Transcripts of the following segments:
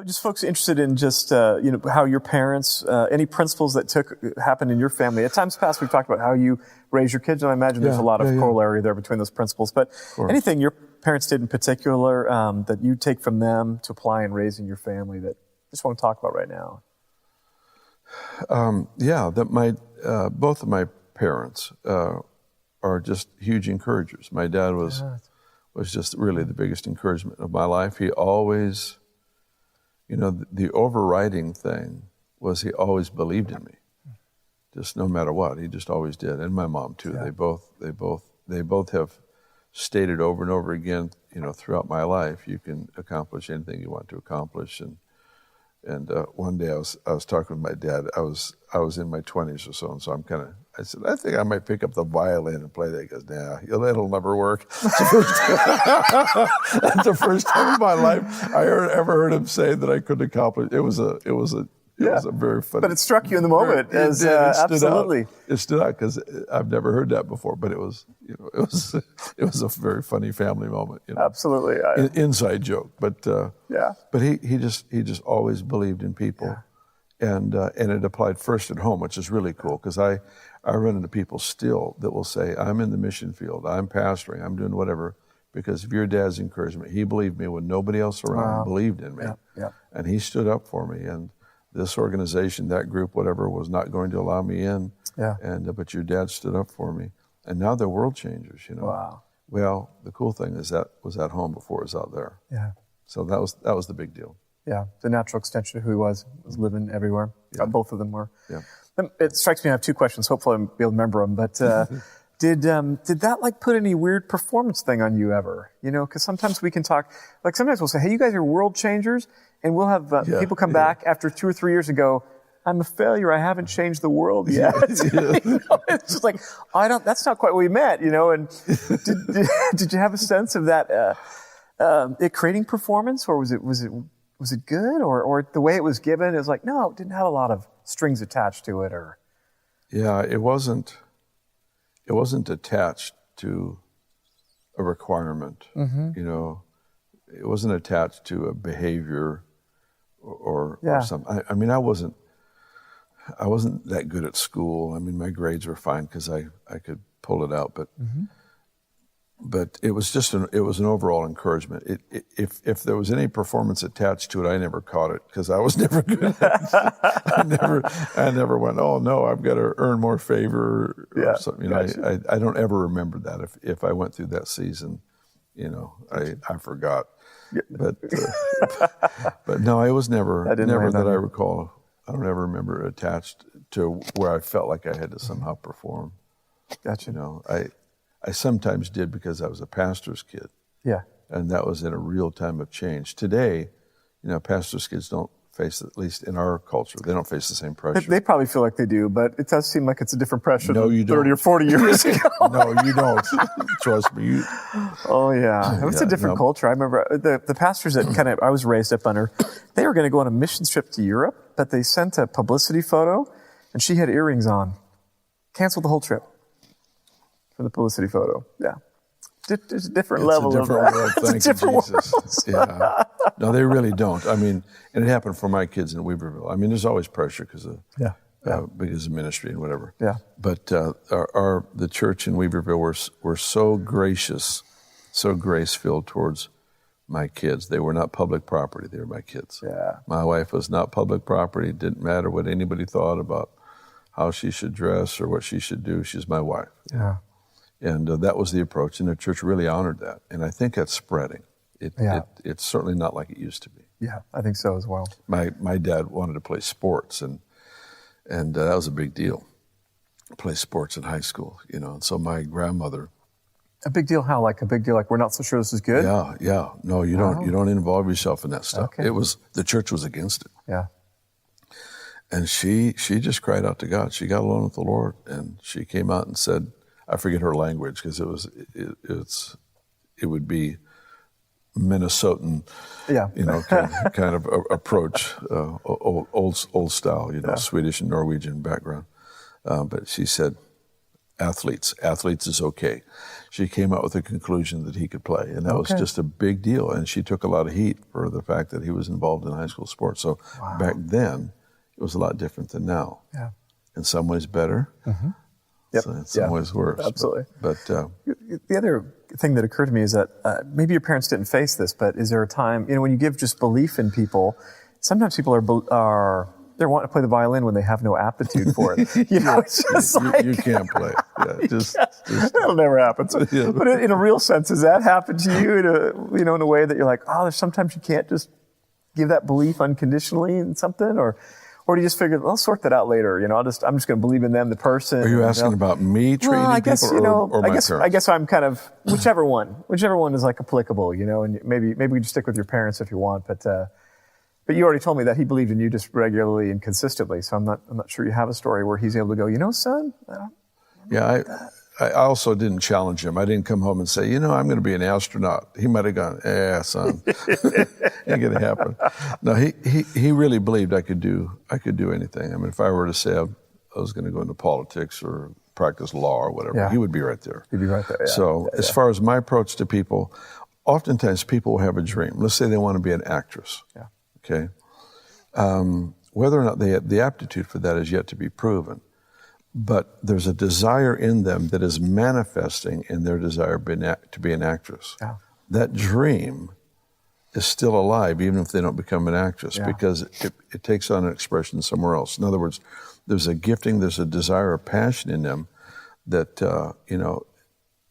Just folks interested in just, how your parents, any principles that happened in your family. At times past, we've talked about how you raise your kids, and I imagine there's a lot of corollary there between those principles. But anything your parents did in particular that you take from them to apply in raising your family that you just want to talk about right now? Both of my parents are just huge encouragers. My dad was just really the biggest encouragement of my life. He always... the overriding thing was he always believed in me, just no matter what. He just always did, and my mom too. Yeah. They both have stated over and over again, throughout my life, you can accomplish anything you want to accomplish. And one day I was talking with my dad. I was in my 20s or so, and so I said, I think I might pick up the violin and play that. He goes, nah, that'll never work. That's the first time in my life I ever heard him say that I couldn't accomplish. It was a very funny. But it struck you in the moment as absolutely. It stood out because I've never heard that before. But it was a very funny family moment. Absolutely, inside joke. But But he just always believed in people. Yeah. And it applied first at home, which is really cool because I run into people still that will say, I'm in the mission field, I'm pastoring, I'm doing whatever, because of your dad's encouragement. He believed me when nobody else around believed in me. Yeah. And he stood up for me. And this organization, that group, whatever, was not going to allow me in. Yeah. But your dad stood up for me. And now they're world changers, Wow. Well, the cool thing is that was at home before it was out there. Yeah. So that was the big deal. Yeah, the natural extension of who he was living everywhere. Yeah. Both of them were. Yeah. It strikes me I have two questions. Hopefully I'll be able to remember them. But did that put any weird performance thing on you ever? Because sometimes we can talk, sometimes we'll say, hey, you guys are world changers. And we'll have people come back after 2 or 3 years and go, I'm a failure. I haven't changed the world yet. It's just like, that's not quite what we meant, And did you have a sense of that, it creating performance, or was it good, or the way it was given is like, no, it didn't have a lot of strings attached to it, or? Yeah, it wasn't attached to a requirement, It wasn't attached to a behavior or something. I mean, I wasn't that good at school. I mean, my grades were fine because I could pull it out, but it was just an overall encouragement. If there was any performance attached to it, I never caught it because I was never good at it. I never went, oh no, I've got to earn more favor or something. Gotcha. I don't ever remember that. If I went through that season, I forgot. Yeah. But no, it was never that I recall. I don't ever remember attached to where I felt like I had to somehow perform. Gotcha. I sometimes did because I was a pastor's kid. Yeah. And that was in a real time of change. Today, pastor's kids don't face, at least in our culture, they don't face the same pressure. They probably feel like they do, but it does seem like it's a different pressure than you 30 or 40 years ago. No, you don't. Trust me. Oh, yeah. It's a different culture. I remember the pastors that I was raised up under, they were going to go on a mission trip to Europe, but they sent a publicity photo, and she had earrings on. Canceled the whole trip for the publicity photo. Yeah. There's a different level of world. Thank you, Jesus. Yeah. No, they really don't. I mean, and it happened for my kids in Weaverville. I mean, there's always pressure because of ministry and whatever. Yeah. But the church in Weaverville were so gracious, so grace-filled towards my kids. They were not public property. They were my kids. Yeah. My wife was not public property. It didn't matter what anybody thought about how she should dress or what she should do. She's my wife. Yeah. And that was the approach, and the church really honored that. And I think that's spreading. It's certainly not like it used to be. Yeah, I think so as well. My dad wanted to play sports, and that was a big deal. Play sports in high school, And so my grandmother. A big deal? How? Like a big deal? Like we're not so sure this is good? Yeah. No, you don't. You don't involve yourself in that stuff. Okay. The church was against it. Yeah. And she just cried out to God. She got alone with the Lord, and she came out and said, I forget her language because it would be Minnesotan, kind of approach, old style, Swedish and Norwegian background. But she said, athletes. Athletes is okay. She came out with a conclusion that he could play, and that was Okay. just a big deal. And she took a lot of heat for the fact that he was involved in high school sports. So back then, it was a lot different than now. Yeah. In some ways better, Yep. so in some ways worse. Absolutely. But the other thing that occurred to me is that maybe your parents didn't face this, but is there a time, when you give just belief in people, sometimes people they're wanting to play the violin when they have no aptitude for it. It's just you can't play. Yeah, just that'll never happen. So, but in a real sense, does that happen to you in a way that you're like, there's sometimes you can't just give that belief unconditionally in something, or do you just figure, I'll sort that out later? I'm just going to believe in them, the person. Are you asking about me treating people or my parents? I guess I'm kind of whichever one is like applicable, and maybe we just stick with your parents if you want, but you already told me that he believed in you just regularly and consistently. So I'm not sure you have a story where he's able to go, son. Yeah, I also didn't challenge him. I didn't come home and say, I'm going to be an astronaut. He might have gone, son, ain't going to happen. No, he really believed I could do anything. I mean, if I were to say I was going to go into politics or practice law or whatever, he would be right there. He'd be right there. Yeah. So as far as my approach to people, oftentimes people will have a dream. Let's say they want to be an actress. Yeah. Okay. Whether or not they have the aptitude for that is yet to be proven. But there's a desire in them that is manifesting in their desire to be an actress. Yeah. That dream is still alive, even if they don't become an actress, because it takes on an expression somewhere else. In other words, there's a gifting, there's a desire, a passion in them that,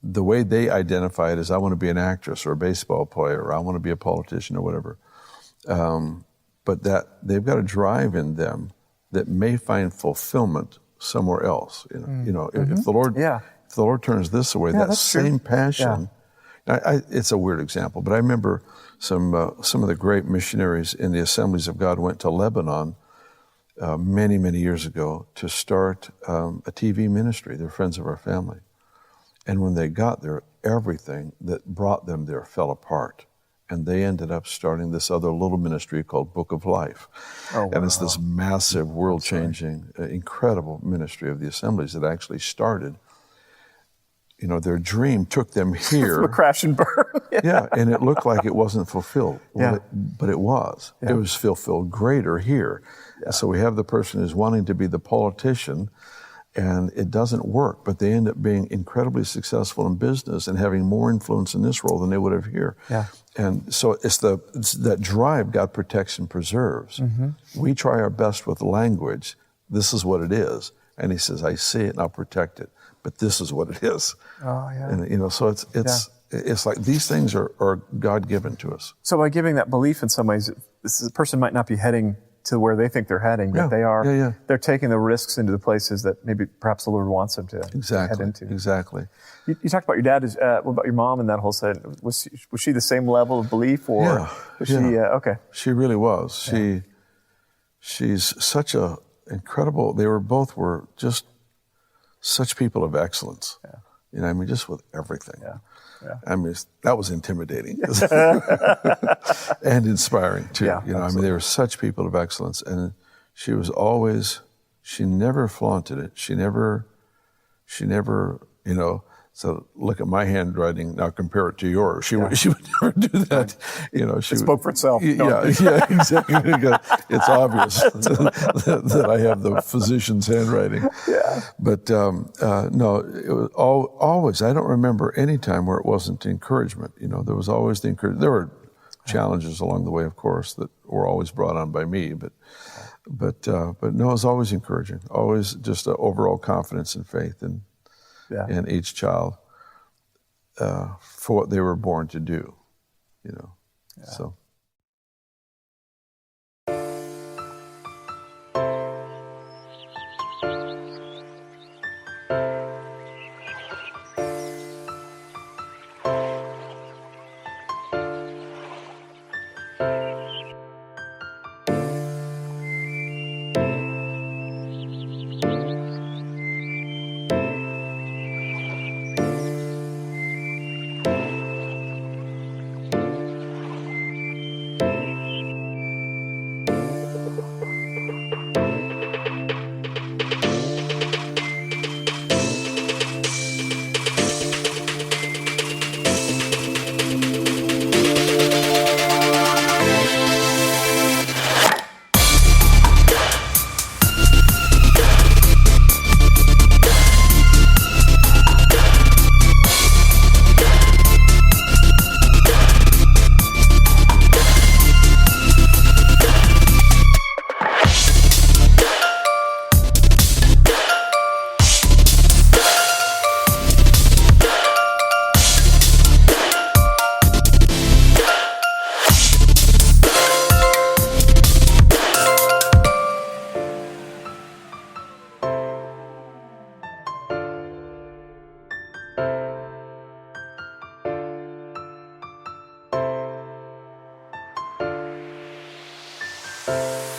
the way they identify it is, I want to be an actress or a baseball player, or I want to be a politician or whatever. But that they've got a drive in them that may find fulfillment somewhere else. If the Lord turns this away, that same passion. It's a weird example, but I remember some of the great missionaries in the Assemblies of God went to Lebanon many, many years ago to start a TV ministry. They're friends of our family. And when they got there, everything that brought them there fell apart. And they ended up starting this other little ministry called Book of Life. Oh, wow. And it's this massive, world-changing, incredible ministry of the Assemblies that actually started. Their dream took them here. A crash and burn. Yeah, and it looked like it wasn't fulfilled. But it was. Yeah. It was fulfilled greater here. Yeah. So we have the person who's wanting to be the politician, and it doesn't work, but they end up being incredibly successful in business and having more influence in this role than they would have here. Yeah. And so it's that drive God protects and preserves. Mm-hmm. We try our best with language. This is what it is. And he says, I see it and I'll protect it. But this is what it is. Oh, yeah. And, so it's like these things are God-given to us. So by giving that belief in some ways, the person might not be heading to where they think they're heading, but they're taking the risks into the places that maybe perhaps the Lord wants them to head into. Exactly. You talked about your dad. What about your mom and that whole side? Was she the same level of belief, or was she okay? She really was. Yeah. She's such a incredible. They were just such people of excellence. Yeah. Just with everything. Yeah. Yeah. That was intimidating and inspiring too. Yeah, they were such people of excellence, and she never flaunted it. She never, so look at my handwriting, now compare it to yours. She would never do that. It spoke for itself. Exactly. It's obvious that I have the physician's handwriting. Yeah. But no, it was always, I don't remember any time where it wasn't encouragement. There was always the encouragement. There were challenges along the way, of course, that were always brought on by me, but no, it was always encouraging. Always just an overall confidence and faith in each child for what they were born to do, so. you.